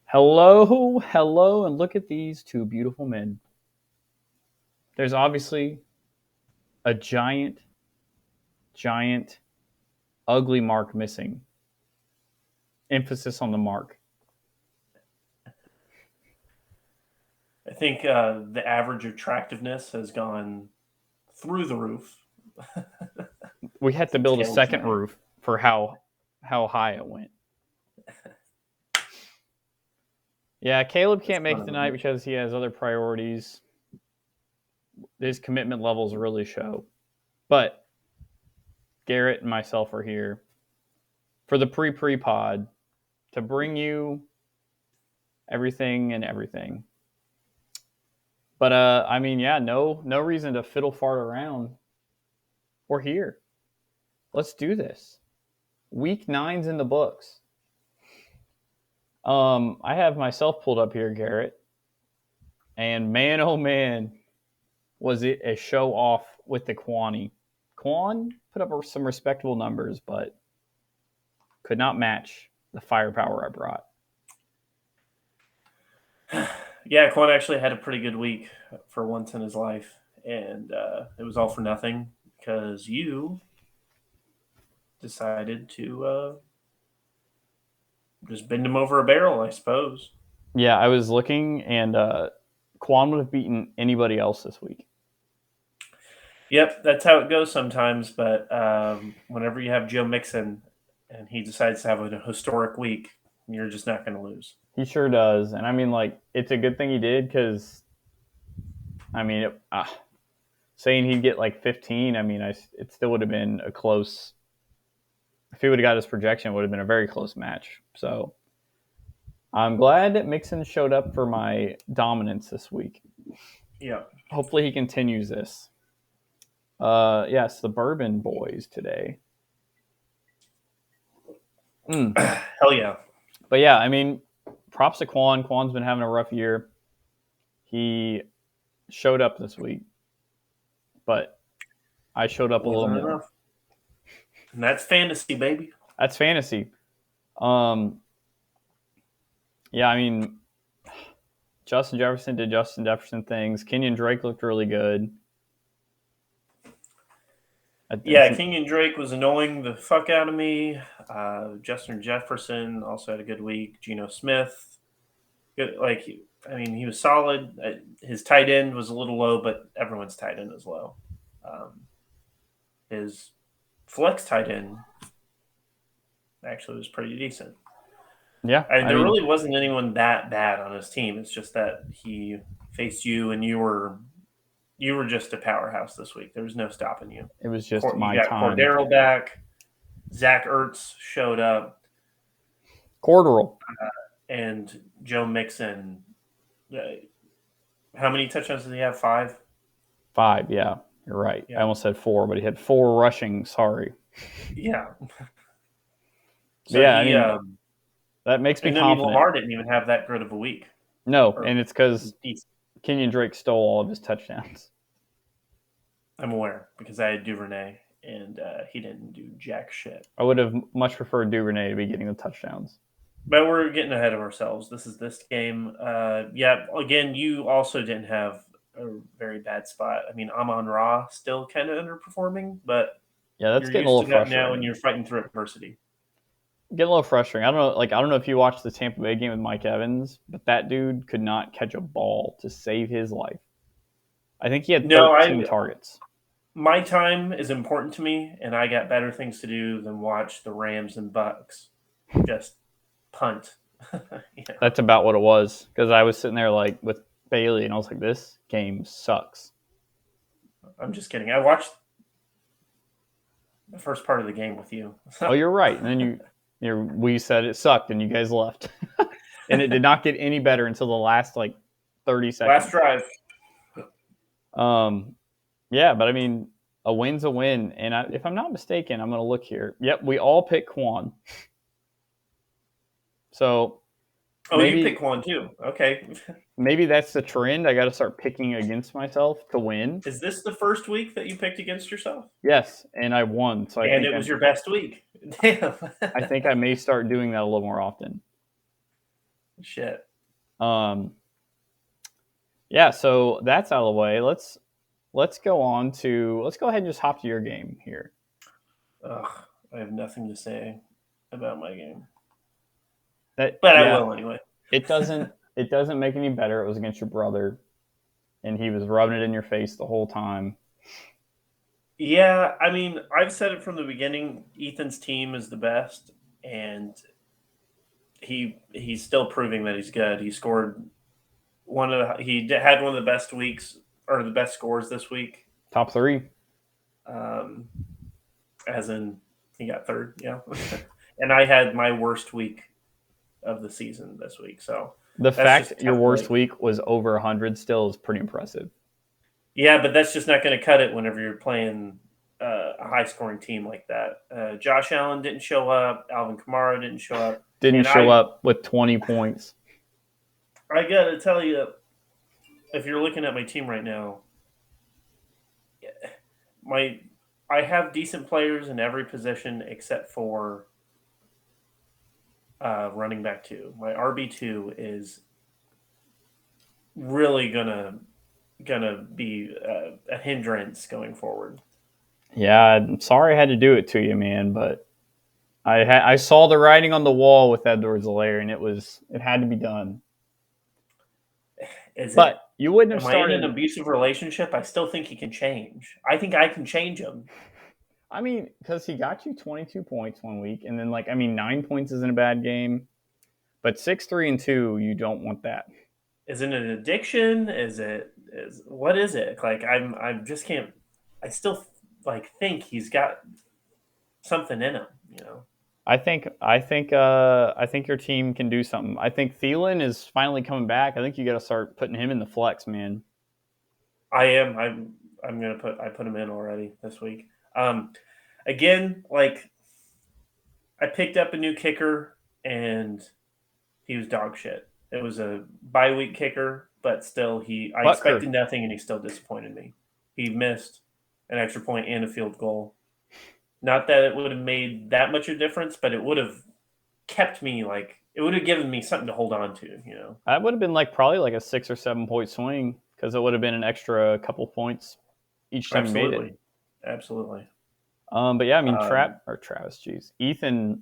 Hello, hello, and look at these two beautiful men. There's obviously a giant, ugly mark missing. Emphasis on the mark. I think the average attractiveness has gone through the roof. We had to build a Caleb's second night. roof for how high it went. Yeah, Caleb That's can't make son it of a tonight bitch. because he has other priorities. His commitment levels really show. But Garrett and myself are here for the pre pod to bring you everything and everything. But I mean, yeah, no reason to fiddle fart around. We're here. Let's do this. Week nine's in the books. I have myself pulled up here, Garrett, and man, oh man, was it a show off with the Kwani. Quan put up some respectable numbers, but could not match the firepower I brought. Yeah, Quan actually had a pretty good week for once in his life, and it was all for nothing because you decided to just bend him over a barrel, I suppose. Yeah, I was looking, and Quan would have beaten anybody else this week. Yep, that's how it goes sometimes. But whenever you have Joe Mixon and he decides to have a historic week, you're just not going to lose. He sure does, and I mean, like, it's a good thing he did because, I mean, saying he'd get like 15, I mean, it still would have been a close. If he would have got his projection, it would have been a very close match. So I'm glad that Mixon showed up for my dominance this week. Yeah. Hopefully he continues this. Yes, the Bourbon Boys today. Hell yeah. But yeah, I mean, props to Quan. Quan's been having a rough year. He showed up this week, but I showed up a little Wasn't more. enough. And that's fantasy, baby. That's fantasy. Um, yeah, I mean, Justin Jefferson did Justin Jefferson things. Kenyon Drake looked really good. It's, Yeah, Kenyon Drake was annoying the fuck out of me. Justin Jefferson also had a good week. Geno Smith, I mean, he was solid. His tight end was a little low, but everyone's tight end is low. Um, his flex tight end actually was pretty decent. yeah, I mean, I there mean, really wasn't anyone that bad on his team. It's just that he faced you, and you were just a powerhouse this week. There was no stopping you. it was just You my got time. Cordero back. Zach Ertz showed up, Corderal. and Joe Mixon. Uh, how many touchdowns did he have? 5. 5, yeah, you're right. I Yeah, almost said 4, but he had 4 rushing. Sorry. yeah. But So yeah, I he, mean, that makes me and I mean confident. Lamar didn't even have that good of a week. No, Or and it's because decent. Kenyon Drake stole all of his touchdowns. I'm aware because I had Duvernay, and he didn't do jack shit. I would have much preferred Duvernay to be getting the touchdowns. But we're getting ahead of ourselves. This is this game. Yeah, again, you also didn't have a very bad spot. I mean, Amon Ra still kind of underperforming, but Yeah, that's you're getting a used little to that now, and frustrating. you're fighting through adversity. Getting a little frustrating. I don't know if you watched the Tampa Bay game with Mike Evans, but that dude could not catch a ball to save his life. I think he had No, 13 targets. my time is important to me, and I got better things to do than watch the Rams and Bucks just punt. Yeah, That's about what it was because I was sitting there like with Bailey, and I was like, "This game sucks." I'm just kidding. I watched the first part of the game with you. Oh, you're right. And then we said it sucked, and you guys left, and it did not get any better until the last like 30 Last seconds. drive. Um, yeah, but I mean, a win's a win, and if I'm not mistaken, I'm going to look here. Yep, we all picked Quan, so Oh, you pick maybe one too. Okay. maybe that's the trend. I got to start picking against myself to win. Is this the first week that you picked against yourself? Yes, and I won, so And it was your best week. Damn. I think I may start doing that a little more often. Shit. Um, yeah, so that's out of the way. Let's go on to let's go ahead and just hop to your game here. Ugh, I have nothing to say about my game, That but I yeah, will anyway. it doesn't make any better. It was against your brother, and he was rubbing it in your face the whole time. Yeah, I mean, I've said it from the beginning. Ethan's team is the best, and he's still proving that he's good. He scored had one of the best weeks or the best scores this week. Top three. Um, as in he got third, yeah. And I had my worst week of the season this week, so The that's fact just your tough worst break. week was over 100 still is pretty impressive. Yeah, but that's just not going to cut it whenever you're playing a high scoring team like that. Josh Allen didn't show up. Alvin Kamara didn't show up. Didn't And show I up with 20 points. I got to tell you, if you're looking at my team right now, my I have decent players in every position except for running back two. My RB2 is really gonna be a hindrance going forward. Yeah, I'm sorry I had to do it to you, man, but I saw the writing on the wall with Edwards-Helaire, and it had to be done. Is it? But you wouldn't have Am I in an started. abusive relationship? I still think he can change. I think I can change him. I mean, because he got you 22 points one week, and then 9 points isn't a bad game, but 6-3-2, you don't want that. Is it an addiction? Is what is it? Like I just can't. I still think he's got something in him. You know. I think your team can do something. I think Thielen is finally coming back. I think you got to start putting him in the flex, man. I am. I'm gonna put him in already this week. Again, like I picked up a new kicker and he was dog shit. It was a bye week kicker, but still I Butker. expected nothing and he still disappointed me. He missed an extra point and a field goal. Not that it would have made that much of a difference, but it would have kept me it would have given me something to hold on to, you know. That would have been probably a 6 or 7 point swing because it would have been an extra couple points each time you made it. Absolutely. Absolutely. But yeah, I mean, Um, Ethan,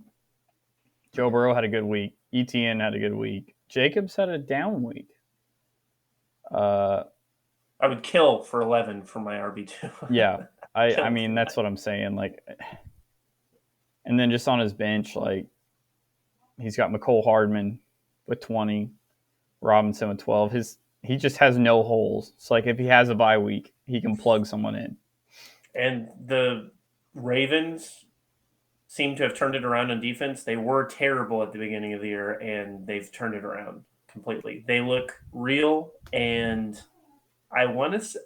Joe Burrow had a good week. ETN had a good week. Jacobs had a down week. Uh, I would kill for 11 for my RB2. yeah, I Kill mean for that's that. what I'm saying. And then just on his bench, he's got McCole Hardman with 20, Robinson with 12. He just has no holes. So if he has a bye week, he can plug someone in. And the Ravens seem to have turned it around on defense. They were terrible at the beginning of the year, and they've turned it around completely. They look real, and I want to.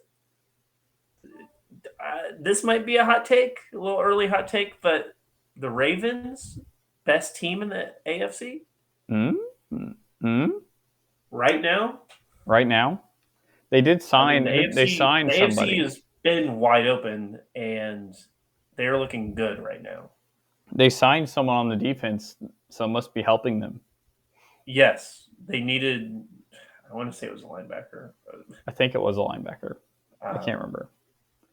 This might be a hot take, a little early hot take, but the Ravens, best team in the AFC Mm-hmm. right now. Right now, they did I mean, sign. They The signed AFC somebody. has been wide open, and they're looking good right now. They signed someone on the defense, so it must be helping them. Yes, they needed. I want to say it was a linebacker. I think it was a linebacker. I can't Um, remember.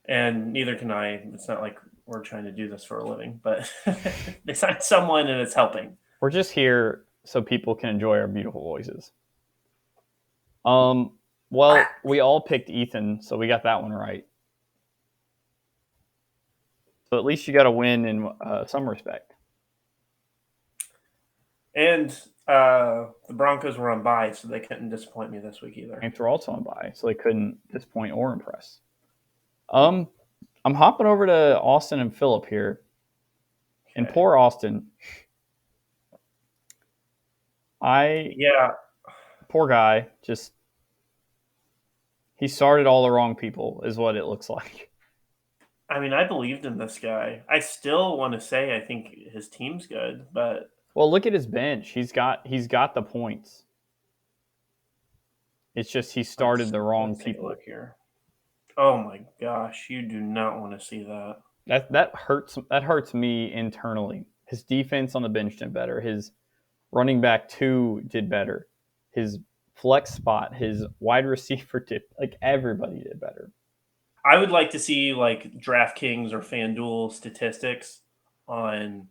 and neither can I. It's not like we're trying to do this for a living, but they signed someone and it's helping. We're just here so people can enjoy our beautiful voices. Well, we all picked Ethan, so we got that one right. So at least you got a win in some respect. And the Broncos were on bye, so they couldn't disappoint me this week either. Saints were also on bye, so they couldn't disappoint or impress. Um, I'm hopping over to Austin and Phillip here, and Okay. poor Austin. I Yeah, Poor guy, just he started all the wrong people, is what it looks like. I mean, I believed in this guy. I still want to say I think his team's good, but Well, look at his bench. He's got the points. It's just he started the wrong let's take a look people. here. Oh my gosh, you do not want to see that. That hurts me internally. His defense on the bench did better. His running back two did better. his flex spot, his wide receiver tip. Like everybody did better. I would like to see like DraftKings or FanDuel statistics on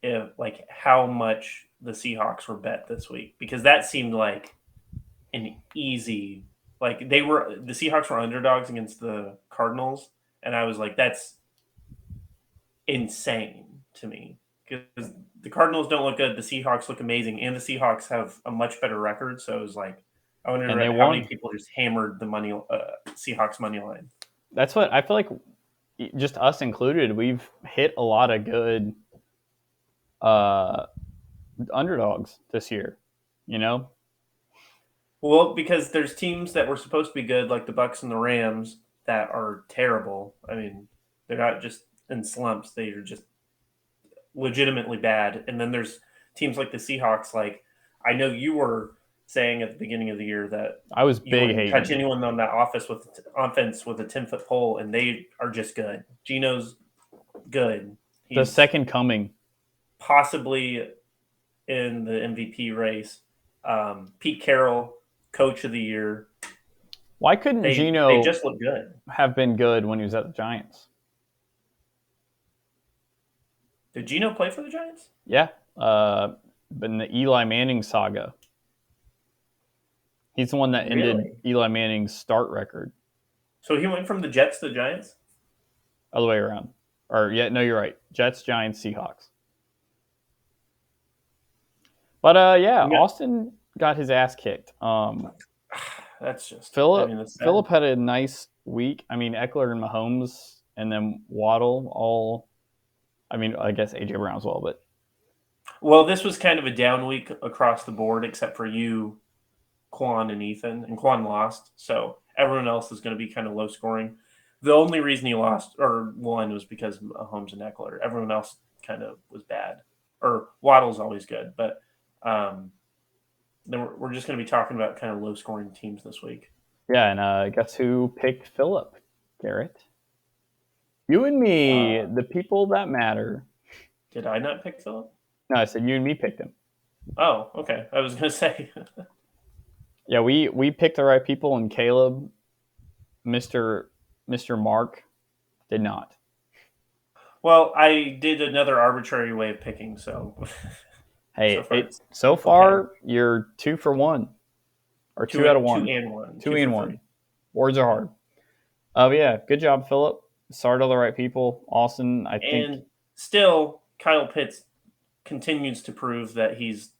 if like how much the Seahawks were bet this week, because that seemed like an easy, like the Seahawks were underdogs against the Cardinals, and I was like, that's insane to me because the Cardinals don't look good, the Seahawks look amazing, and the Seahawks have a much better record. So it was like, I And they wonder how many won. people just hammered the Seahawks money line. That's what I feel like. Just us included, we've hit a lot of good uh, underdogs this year. You know, Well, because there's teams that were supposed to be good, like the Bucks and the Rams, that are terrible. I mean, they're not just in slumps; they are just legitimately bad. And then there's teams like the Seahawks. Like I know you were saying at the beginning of the year that I was you big were hating continuing on that offense with a 10-foot pole, and they are just good. Gino's good. the He's second coming. possibly in the MVP race. Pete Carroll, Coach of the Year. Why couldn't They Gino just look good. have been good when he was at the Giants? Did Gino play for the Giants? Yeah, but in the Eli Manning saga, he's the one that ended Really? Eli Manning's start record. So he went from the Jets to the Giants? Other way around. Or yeah, no, you're right. Jets, Giants, Seahawks. But yeah, Yeah. Austin got his ass kicked. That's just, I Philip mean, that's sad. Philip had a nice week. I mean, Eckler and Mahomes, and then Waddle all. I mean, I guess AJ Brown as well, but Well, this was kind of a down week across the board, except for you, Quan, and Ethan. And Quan lost. So everyone else is going to be kind of low scoring. The only reason he lost or won was because of Holmes and Eckler. Everyone else kind of was bad. Or Waddle's always good. But then we're just going to be talking about kind of low scoring teams this week. yeah. And guess who picked Philip? Garrett. You and me, the people that matter. Did I not pick Philip? No, I said you and me picked him. Oh, okay. I was going to say. Yeah, we picked the right people, and Caleb, Mister Mark, did not. Well, I did another arbitrary way of picking, so Hey, so far okay. you're 2 for 1, or Two, 2 out of 1, and one, two two for and three. one. Words are hard. But yeah, good job, Philip. Started all the right people. Austin, I think And still, Kyle Pitts continues to prove that he's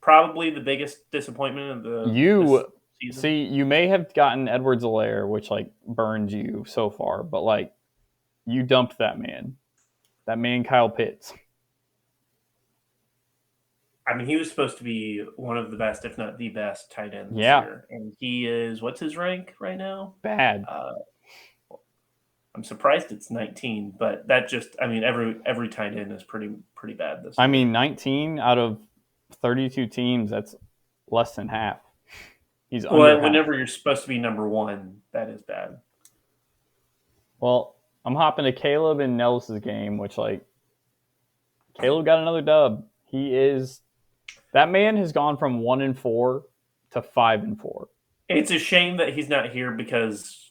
probably the biggest disappointment of this you season. see you may have gotten Edwards-Helaire, which like burned you so far, but like you dumped that man. That man, Kyle Pitts. I mean, he was supposed to be one of the best, if not the best, tight end this Yeah, year, and he is. What's his rank right now? bad. Uh, I'm surprised it's 19, but that just, I mean, every tight end is pretty bad this I year. mean, 19 out of 32 teams, that's less than half. He's under Well, half. whenever you're supposed to be number one, that is bad. Well, I'm hopping to Caleb and Nels's game, which like Caleb got another dub. That man has gone from 1-4 to 5-4. It's a shame that he's not here because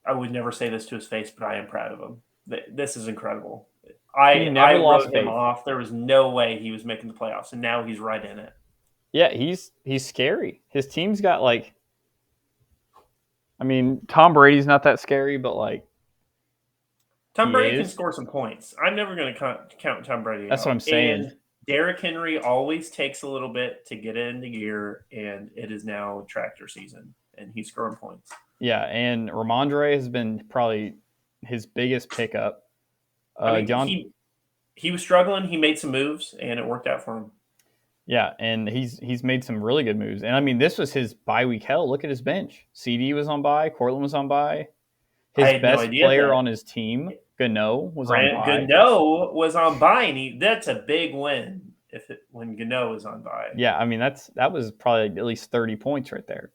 I would never say this to his face, but I am proud of him. This is incredible. He I never lost wrote him faith. off. There was no way he was making the playoffs, and now he's right in it. Yeah, he's scary. His team's got like, I mean, Tom Brady's not that scary, but like Tom he Brady can is. score some points. I'm never going to count Tom Brady That's what I'm out. saying. And Derrick Henry always takes a little bit to get into gear, and it is now tractor season, and he's scoring points. Yeah, and Ramondre has been probably his biggest pickup. I mean, John, he was struggling. He made some moves, and it worked out for him. yeah, and he's made some really good moves. And I mean, this was his bye week. Hell, look at his bench. CD was on bye. Cortland was on bye. I His had no best idea player that on his team, Gano, was on Grant bye. Gano was on bye, and that's a big win when Gano is on bye. Yeah, I mean that was probably at least 30 points right there.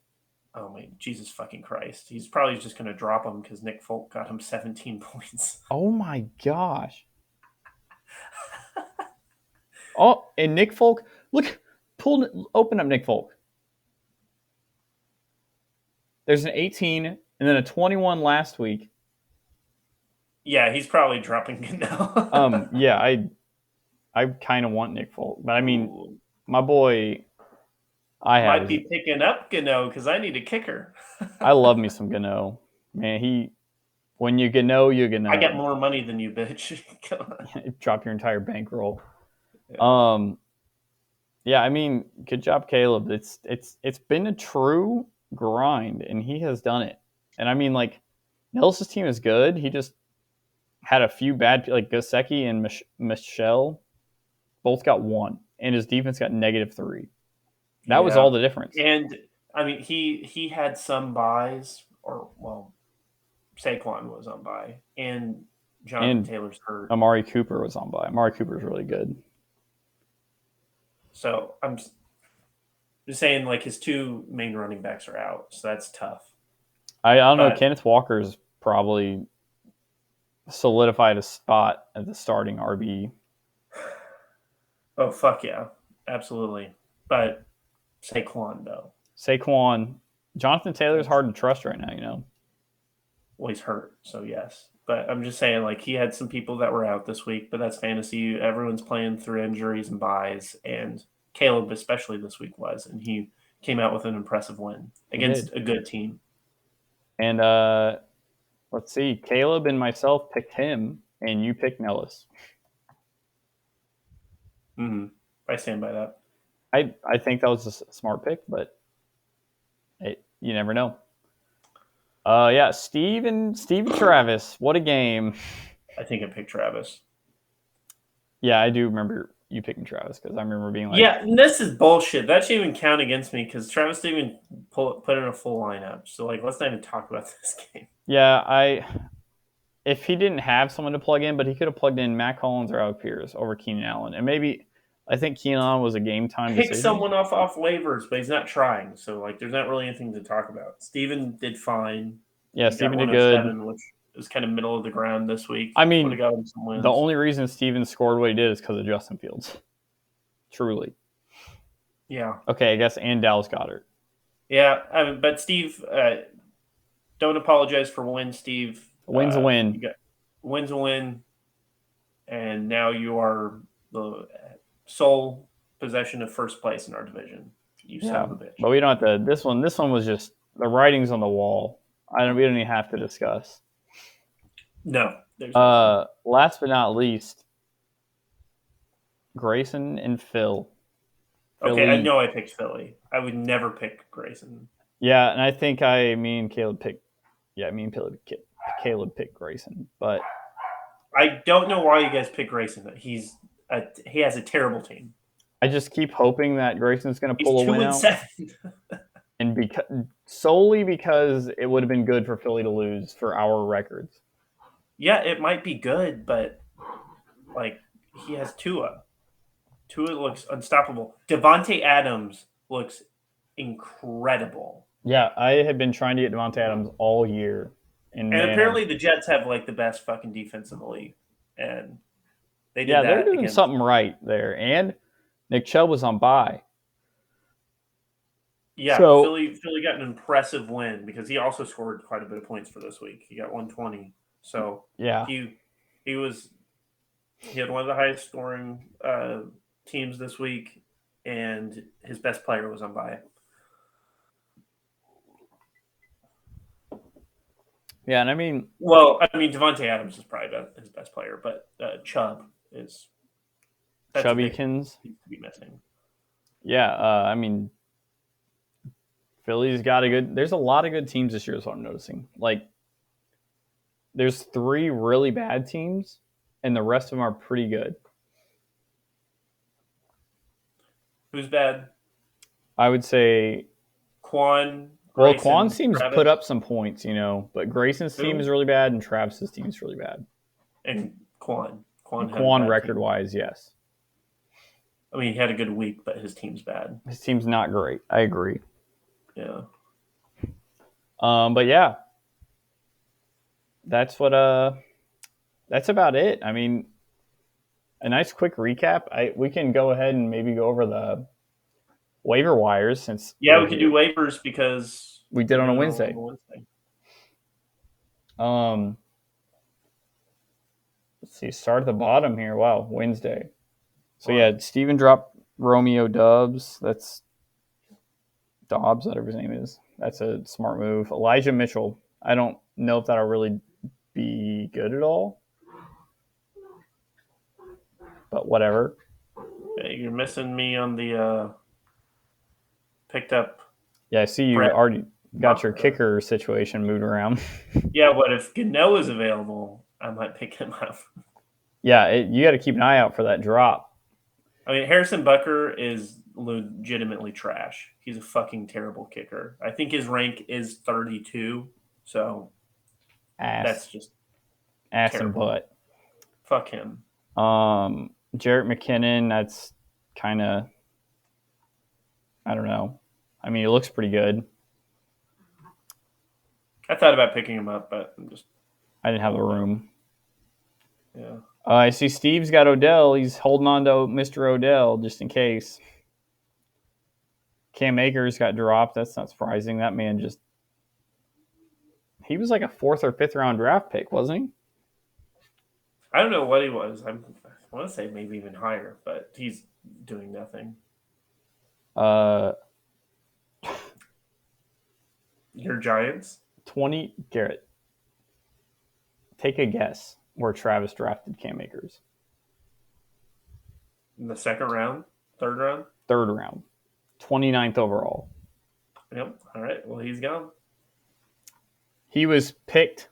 Oh my Jesus fucking Christ! He's probably just going to drop him because Nick Folk got him 17 points. Oh my gosh. Oh, and Nick Folk, look Open up Nick Folk. There's an 18 and then a 21 last week. Yeah, he's probably dropping Gano. Yeah, I kind of want Nick Folk, but I mean, Ooh. my boy, I have Might is be picking up Gano because I need a kicker. I love me some Gano. Man, when you Gano, you I got Gano. more money than you, bitch. Drop your entire bankroll. Yeah. Um, yeah, I mean, good job, Caleb. It's been a true grind, and he has done it. And I mean, like, Nellis' team is good. He just had a few bad, like Gosecki and Michelle, both got one, and his defense got -3. That was all Yeah. the difference. And I mean, he had some buys, or well, Saquon was on buy, and Jonathan And Taylor's hurt. Amari Cooper was on by. Amari Cooper is really good. So I'm just saying, like his two main running backs are out, so that's tough. I don't know. But Kenneth Walker's probably solidified a spot at the starting RB. oh fuck yeah, absolutely. But Saquon though, Saquon, Jonathan Taylor's hard to trust right now. You know. well he's hurt, so yes. But I'm just saying, like he had some people that were out this week, but that's fantasy. Everyone's playing through injuries and buys, and Caleb especially this week was, and he came out with an impressive win He against did. a good team. And let's see, Caleb and myself picked him, and you picked Nellis. Mm-hmm. I stand by that. I think that was a smart pick, but you never know. Yeah, Steve and Travis, what a game. I think I picked Travis. Yeah, I do remember you picking Travis because I remember being like, Yeah, and this is bullshit. That shouldn't even count against me because Travis didn't even put in a full lineup. So like, let's not even talk about this game. yeah, if he didn't have someone to plug in, but he could have plugged in Matt Collins or Alec Pierce over Keenan Allen, and maybe I think Keenan Allen was a game time Pick decision. someone off waivers, but he's not trying. So like, there's not really anything to talk about. Steven did fine. Yeah, He got Steven did good. 107, which is kind of middle of the ground this week. I Would have mean, got him some the wins. only reason Steven scored what he did is because of Justin Fields. Truly. Yeah, Okay, I guess, and Dallas Goedert. yeah. But Steve, don't apologize for win, Steve. A win's a win. You got wins a win, and now you are the sole possession of first place in our division. You son Yeah, of a bitch. but we don't have to. This one was just the writing's on the wall. We don't even have to discuss. No, there's nothing. Last but not least, Grayson and Phil. Okay, I Philly. know I picked Philly. I would never pick Grayson. Yeah, and I think me and Caleb picked. Yeah, me and Caleb picked Grayson, but I don't know why you guys pick Grayson. He has a terrible team. I just keep hoping that Grayson's going to He's pull a two win and out, seven. and solely because it would have been good for Philly to lose for our records. Yeah, it might be good, but like he has Tua. Tua looks unstoppable. Devontae Adams looks incredible. Yeah, I have been trying to get Devontae Adams all year, and And man, apparently the Jets have like the best fucking defense in the league. And they did yeah, they're that doing against. something right there. And Nick Chubb was on bye, Yeah, so Philly got an impressive win because he also scored quite a bit of points for this week. He got 120. So yeah, he was he had one of the highest scoring teams this week, and his best player was on bye. yeah, and I mean Well, I mean Devontae Adams is probably his best player, but Chubb is that's a big Chubbykins. piece to be missing. Yeah, I mean Philly's got a good. There's a lot of good teams this year. Is what I'm noticing. Like there's 3 really bad teams, and the rest of them are pretty good. Who's bad? I would say. Quan, Well, Quan Grayson, seems put Travis. up some points, but Grayson's team is Who? really bad, and Travis's team is really bad. And Quan. Quan And had a Quan, bad record team. wise, yes, I mean, he had a good week, but his team's bad. his team's not great. I agree. Yeah. But yeah, that's what. That's about it. I mean, a nice quick recap. We can go ahead and maybe go over waiver wires since Yeah, we're we could do here. waivers because We did we're on a doing it Wednesday. on Wednesday. Let's see. Start at the bottom here. Wow, Wednesday. So Wow. yeah, Steven dropped Romeo Dubs. That's Dobbs, whatever his name is. That's a smart move. Elijah Mitchell. I don't know if that'll really be good at all, but whatever. Hey, you're missing me on the picked up Yeah, I see you Brett. already got your kicker situation moved around. Yeah, but if Gano is available, I might pick him up. Yeah, you got to keep an eye out for that drop. I mean, Harrison Butker is legitimately trash. He's a fucking terrible kicker. I think his rank is 32, so that's Ass, just ass and terrible. butt. Fuck him. Jarrett McKinnon. That's kind of, I don't know. I mean, he looks pretty good. I thought about picking him up, but I'm just I didn't have the room. yeah. I see Steve's got Odell. He's holding on to Mr. Odell just in case. Cam Akers got dropped. That's not surprising. That man just, he was like a 4th or 5th round draft pick, wasn't he? I don't know what he was. I want to say maybe even higher, but he's doing nothing. Uh, Your Giants? 20, Garrett. Take a guess where Travis drafted Cam Akers. In the second round? Third round? 3rd round. 29th overall. Yep. All right. Well, he's gone. He was picked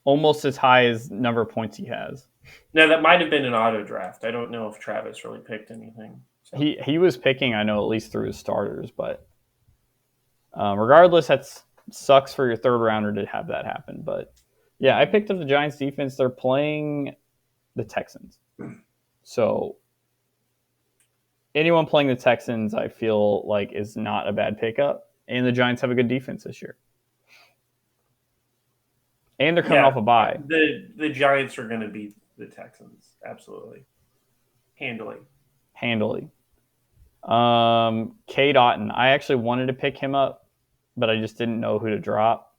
almost as high as number of points he has. Now, that might have been an auto draft. I don't know if Travis really picked anything. So. He was picking, I know, at least through his starters, but regardless, that sucks for your 3rd rounder to have that happen. But yeah, I picked up the Giants defense. They're playing the Texans. So anyone playing the Texans, I feel like, is not a bad pickup. And the Giants have a good defense this year. And they're coming off a bye. The Giants are going to beat the Texans. Absolutely. Handily. Cade Otton. I actually wanted to pick him up, but I just didn't know who to drop.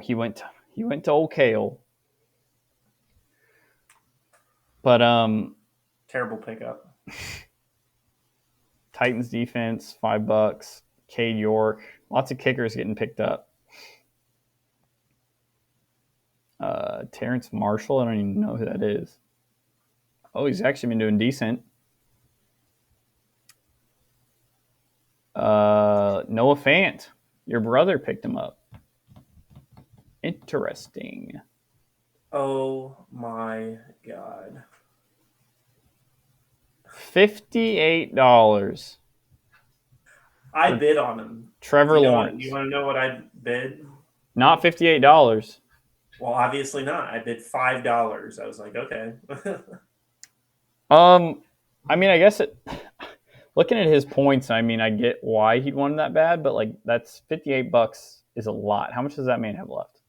He went to Old Kale. But terrible pickup. Titans defense, $5. Cade York. Lots of kickers getting picked up. Terrence Marshall. I don't even know who that is. Oh, he's actually been doing decent. Noah Fant. Your brother picked him up. Interesting. Oh my God. $58. I bid on him. Trevor Lawrence. You want to know what I bid? Not $58. Well, obviously not. I bid $5. I was like, okay. I mean, I guess looking at his points, I mean, I get why he'd want that bad, but like that's $58 is a lot. How much does that man have left?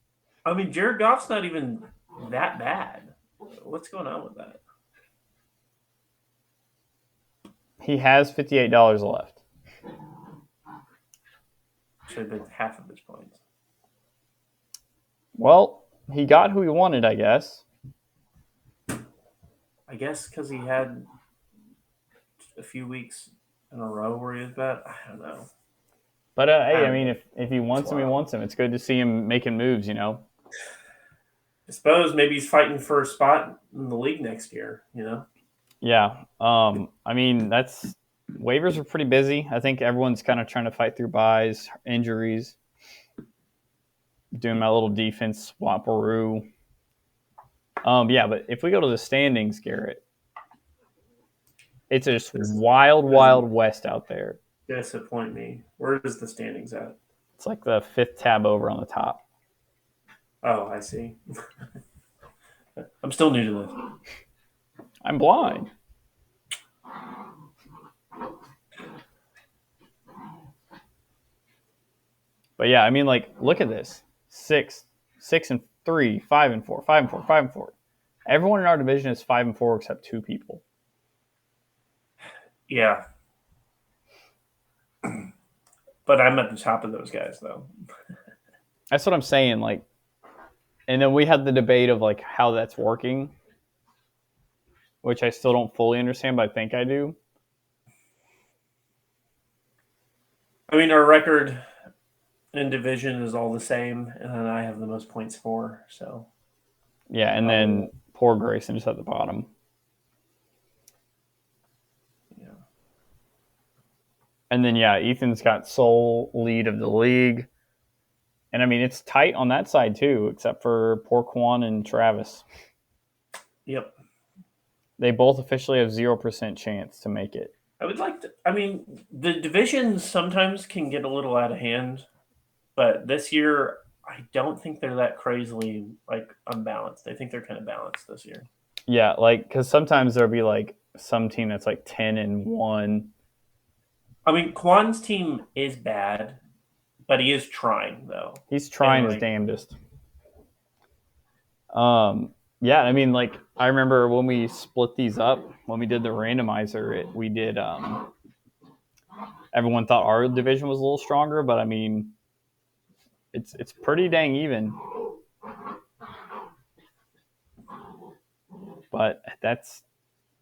I mean, Jared Goff's not even that bad. What's going on with that? He has $58 left. Should have been half of his points. Well, he got who he wanted, I guess. I guess because he had a few weeks in a row where he was bad. I don't know. But hey, I mean, if he wants him, he wants him. It's good to see him making moves, you know. I suppose maybe he's fighting for a spot in the league next year, you know? Yeah. I mean, waivers are pretty busy. I think everyone's kind of trying to fight through buys, injuries. Doing my little defense swapperoo. Yeah, but if we go to the standings, Garrett, it's just wild west out there. Disappoint me. Where is the standings at? It's like the 5th tab over on the top. Oh, I see. I'm still new to this. I'm blind. But yeah, I mean, like, look at this: 6-3, 5-4, 5-4, 5-4. Everyone in our division is 5-4 except 2 people. Yeah. But I'm at the top of those guys, though. That's what I'm saying. Like, and then we had the debate of like how that's working, which I still don't fully understand, but I think I do. I mean, our record in division is all the same, and then I have the most points for. So Yeah, and then poor Grayson just at the bottom. yeah. And then yeah, Ethan's got sole lead of the league. And I mean it's tight on that side too, except for poor Quan and Travis. Yep. They both officially have 0% chance to make it. I would like to. I mean, the divisions sometimes can get a little out of hand, but this year I don't think they're that crazily like unbalanced. I think they're kind of balanced this year. Yeah, like because sometimes there'll be like some team that's like 10-1. I mean, Kwan's team is bad, but he is trying though. He's trying his like, damnedest. Yeah, I mean, like I remember when we split these up, when we did the randomizer, we did. Everyone thought our division was a little stronger, but I mean, it's pretty dang even. But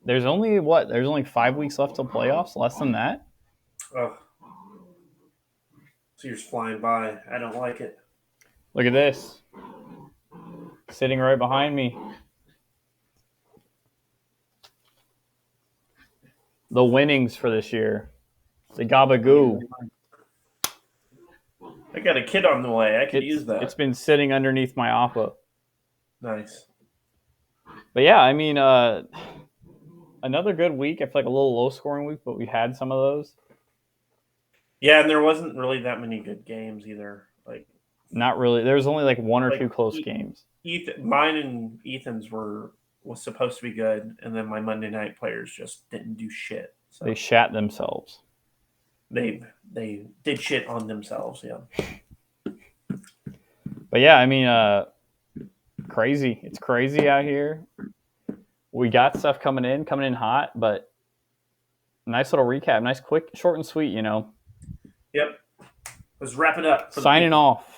there's only 5 weeks left till playoffs, less than that. Oh, so you're just flying by. I don't like it. Look at this, sitting right behind me. The winnings for this year, the Gabagoo. I got a kid on the way. I could use that. It's been sitting underneath my Appa. Nice. But yeah, I mean, another good week. I feel like a little low scoring week, but we had some of those. Yeah, and there wasn't really that many good games either. Like, not really. There was only like one or two close games. Mine and Ethan's was supposed to be good, and then my Monday night players just didn't do shit. So they shat themselves. They did shit on themselves. Yeah. But yeah, I mean, crazy. It's crazy out here. We got stuff coming in hot, but nice little recap. Nice, quick, short and sweet, Yep. Let's wrap it up. Signing off.